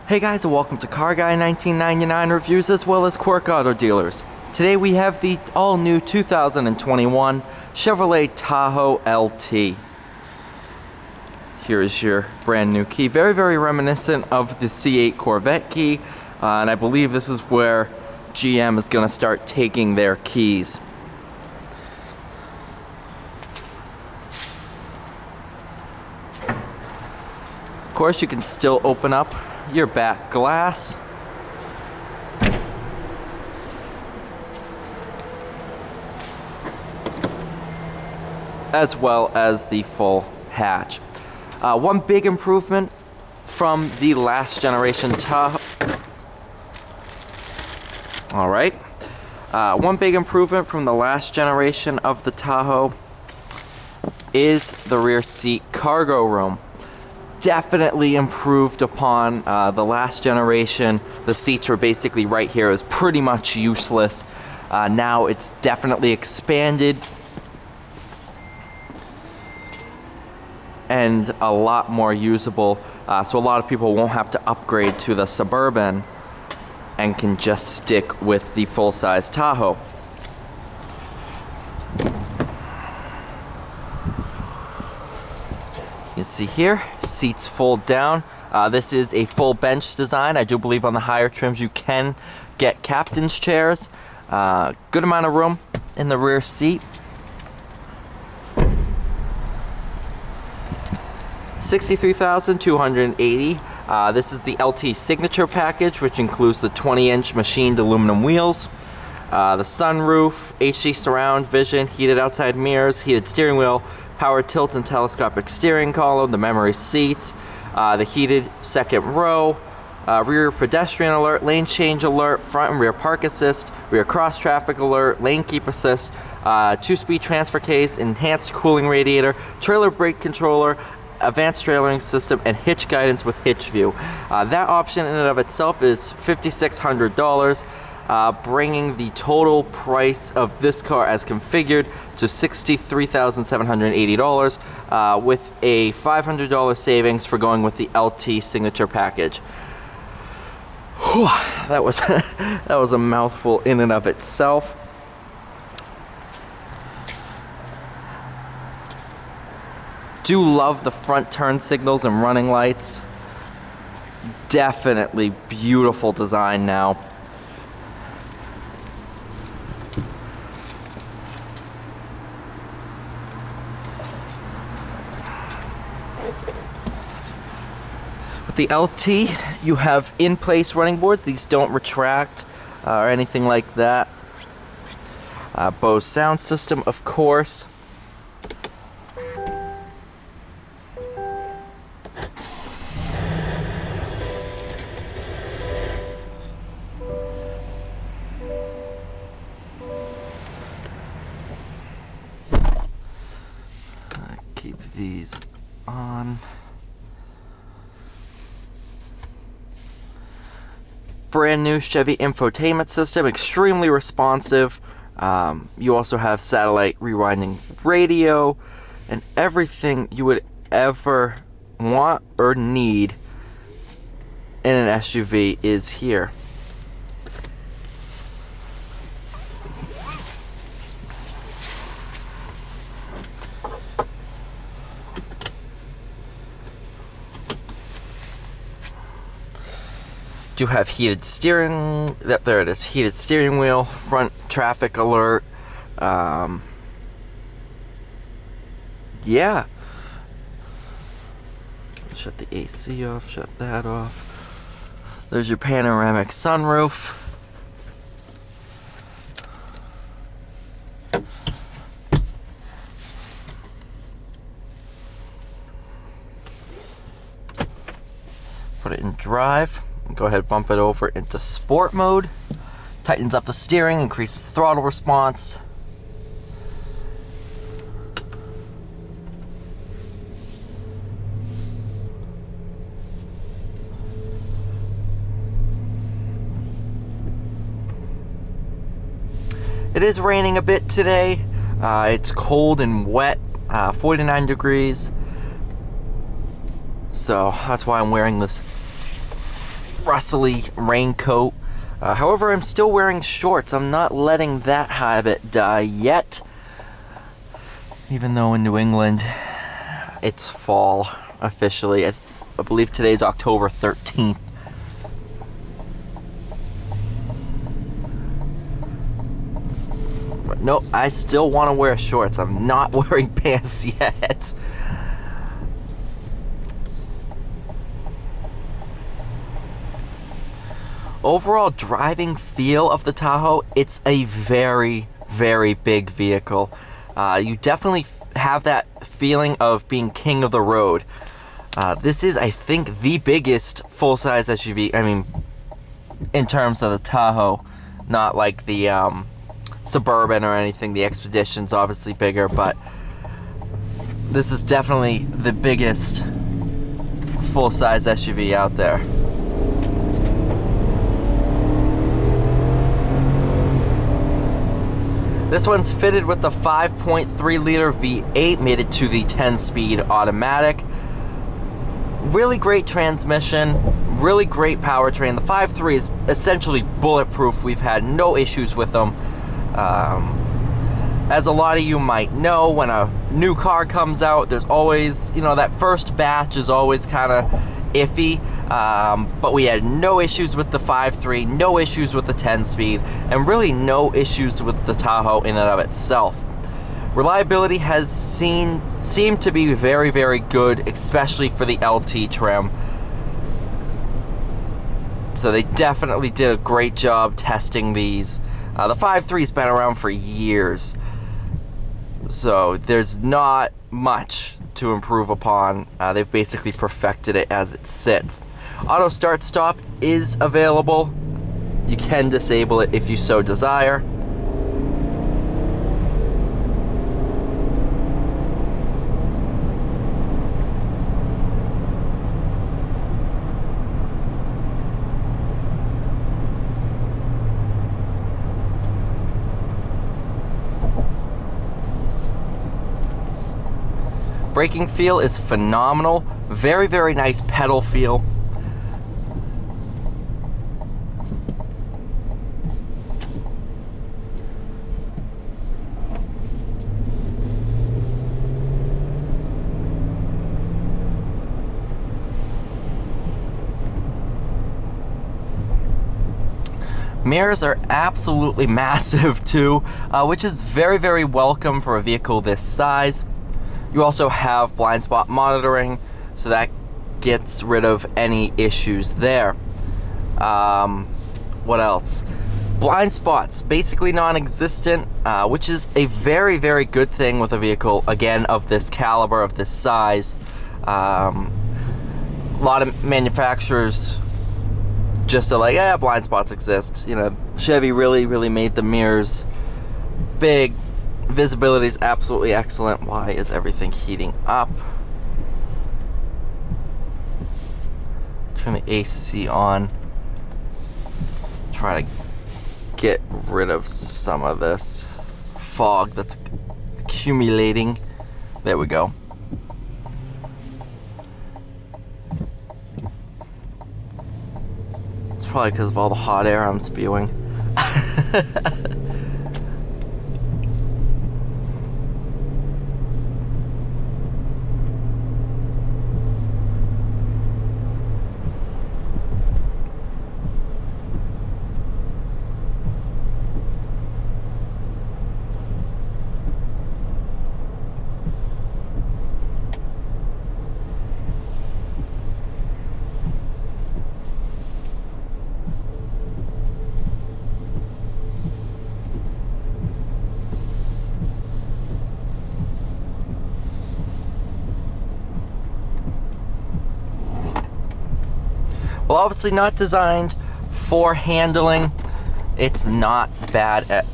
Hey guys, and welcome to Car Guy 1999 reviews as well as Quirk Auto Dealers. Today we have the all-new 2021 Chevrolet Tahoe LT. Here is your brand new key. Very, very reminiscent of the C8 Corvette key, and I believe this is where GM is going to start taking their keys. Of course, you can still open up your back glass. As well as the full hatch. One big improvement from the last generation Tahoe. Alright. One big improvement from the last generation of the Tahoe is the rear seat cargo room. Definitely improved upon the last generation. The seats were basically right here. It was pretty much useless. Now it's definitely expanded and a lot more usable. So a lot of people won't have to upgrade to the Suburban and can just stick with the full-size Tahoe. You see here, seats fold down. This is a full bench design. I do believe on the higher trims you can get captain's chairs. Good amount of room in the rear seat. $63,280. This is the LT Signature Package, which includes the 20-inch machined aluminum wheels, the sunroof, HD surround vision, heated outside mirrors, heated steering wheel, power tilt and telescopic steering column, the memory seats, the heated second row, rear pedestrian alert, lane change alert, front and rear park assist, rear cross traffic alert, lane keep assist, 2-speed transfer case, enhanced cooling radiator, trailer brake controller, advanced trailering system, and hitch guidance with hitch view. That option in and of itself is $5,600. Bringing the total price of this car as configured to $63,780 with a $500 savings for going with the LT Signature Package. Whew, that was a mouthful in and of itself. Do love the front turn signals and running lights. Definitely beautiful design now. The LT, you have in-place running boards. These don't retract or anything like that. Bose sound system, of course. Keep these on. Brand new Chevy Infotainment system, extremely responsive. You also have satellite rewinding radio, and everything you would ever want or need in an SUV is here. Do have heated steering, there it is, heated steering wheel, front traffic alert, yeah. Shut the AC off, shut that off. There's your panoramic sunroof. Put it in drive. Go ahead, bump it over into sport mode. Tightens up the steering, increases the throttle response. It is raining a bit today. It's cold and wet, 49 degrees. So that's why I'm wearing this rustly raincoat. However, I'm still wearing shorts. I'm not letting that habit die yet. Even though in New England, it's fall officially. I believe today's October 13th. But no, I still want to wear shorts. I'm not wearing pants yet. Overall driving feel of the Tahoe, it's a very, very big vehicle. You definitely have that feeling of being king of the road. This is, I think, the biggest full-size SUV, I mean, in terms of the Tahoe, not like the Suburban or anything. The Expedition's obviously bigger, but this is definitely the biggest full-size SUV out there. This one's fitted with the 5.3 liter V8, made it to the 10-speed automatic. Really great transmission, really great powertrain. The 5.3 is essentially bulletproof. We've had no issues with them. As a lot of you might know, when a new car comes out, there's always, that first batch is always kind of iffy. But we had no issues with the 5.3, no issues with the 10-speed, and really no issues with the Tahoe in and of itself. Reliability has seemed to be very, very good, especially for the LT trim. So they definitely did a great job testing these. The 5.3's been around for years, so there's not much to improve upon. They've basically perfected it as it sits. Auto start stop is available. You can disable it if you so desire. Braking feel is phenomenal. Very, very nice pedal feel. Mirrors are absolutely massive too, which is very, very welcome for a vehicle this size. You also have blind spot monitoring, so that gets rid of any issues there. What else? Blind spots, basically non-existent, which is a very, very good thing with a vehicle, again, of this caliber, of this size. A lot of manufacturers just are like, yeah, blind spots exist. Chevy really made the mirrors big. Visibility is absolutely excellent. Why is everything heating up? Turn the AC on. Try to get rid of some of this fog that's accumulating. There we go. It's probably because of all the hot air I'm spewing. Well, obviously not designed for handling. It's not bad at...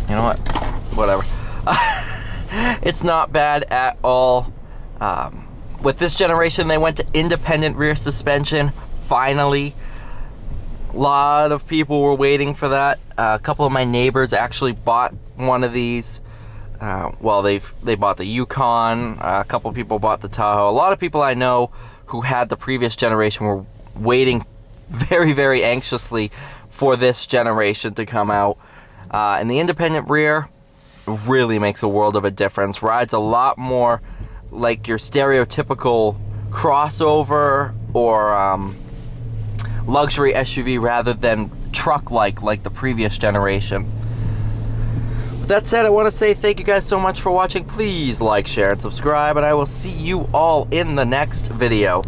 You know what? Whatever. It's not bad at all. With this generation, they went to independent rear suspension. Finally. A lot of people were waiting for that. A couple of my neighbors actually bought one of these. Well, they bought the Yukon. A couple of people bought the Tahoe. A lot of people I know who had the previous generation were waiting very, very anxiously for this generation to come out. And the independent rear really makes a world of a difference. Rides a lot more like your stereotypical crossover or luxury SUV rather than truck-like the previous generation. With that said, I want to say thank you guys so much for watching. Please like, share, and subscribe, and I will see you all in the next video.